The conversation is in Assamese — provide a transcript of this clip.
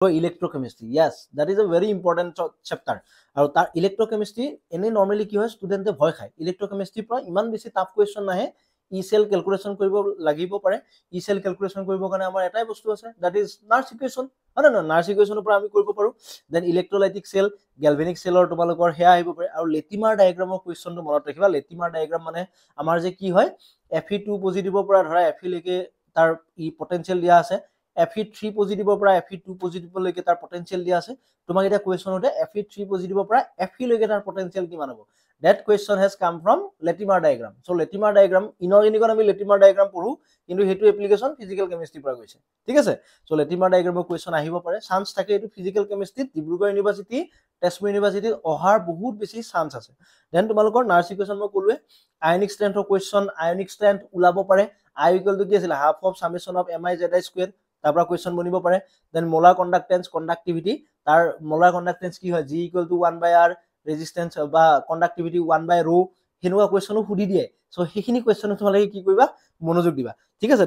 ইলেক্ট্ৰোকেমিষ্ট্ৰি yes that is a very important chapter আৰু তাৰ ইলেক্ট্ৰোকেমিষ্ট্ৰি এনে নৰমালি কি হয় ষ্টুডেন্টে ভয় খায় ইলেক্ট্ৰোকেমিষ্ট্ৰিৰ পৰা ইমান বেছি টাফ কোৱেশ্চন নাহে ই সেল ক্যালকুলেশন কৰিব লাগিব পাৰে ই সেল ক্যালকুলেশন কৰিব কাৰণে আমাৰ এটাই বস্তু আছে that is নাৰ্ছ ইকুৱেশ্যন হয় না নাৰ্ছ ইকুৱেশ্যনৰ পৰা আমি কৰিব পাৰো দেন ইলেক্ট্ৰোলাইটিক সেল গ্যালভেনিক সেলৰ তোমালোকৰ হেয়া আহিব পাৰে আৰু লেটিমাৰ ডায়াগ্ৰামৰ কোৱেশ্চনটো মনত ৰাখিবা লেটিমাৰ ডায়াগ্ৰাম মানে আমাৰ যে কি হয় Fe2 পজিটিভৰ পৰা ধৰা Fe লৈকে তাৰ ই পটেনশিয়াল দিয়া আছে Fe3 পজিটিভৰ পৰা Fe2 পজিটিভ লৈকে তাৰ পটেনশিয়াল দিয়া আছে তোমাক এটা কোৱেশ্চনতে Fe3 পজিটিভৰ পৰা Fe লৈকে তাৰ পটেনশিয়াল কিমান হ'ব that question has come from Latimer diagram so Latimer diagram inorganic আমি Latimer diagram পঢ়ো কিন্তু হেতু এপ্লিকেশন ফিজিক্যাল কেমিস্ট্রি পৰা গৈছে ঠিক আছে সো Latimer diagramৰ কোৱেশ্চন আহিব পাৰে চান্স থাকে এটো physical chemistry Dibrugarh university Tezpur university অহাৰ বহুত বেছি চান্স আছে দেন তোমালোকৰ নাৰ্ছ ইকুৱেশ্যন মই কলোৱে আয়নিক স্ট্ৰেন্থৰ কোৱেশ্চন আয়নিক স্ট্ৰেন্থ উলাব পাৰে I equal to কি আছিল half of summation of mi zi square তাৰ পৰা কোৱেশ্চন বনিব পাৰে দেন মোলাৰ কণ্ডাক্টেন্স কণ্ডাক্টিভিটি তাৰ মোলাৰ কণ্ডাক্টেন্স কি হয় g equal to 1/r ৰেজিস্ট্যান্স বা কণ্ডাক্টিভিটি 1/ρ হেনুৱা কোৱেশ্চনো সুধি দিয়ে সো হেখিনি কোৱেশ্চন তোমালোকে কি কৰিবা মনোযোগ দিবা ঠিক আছে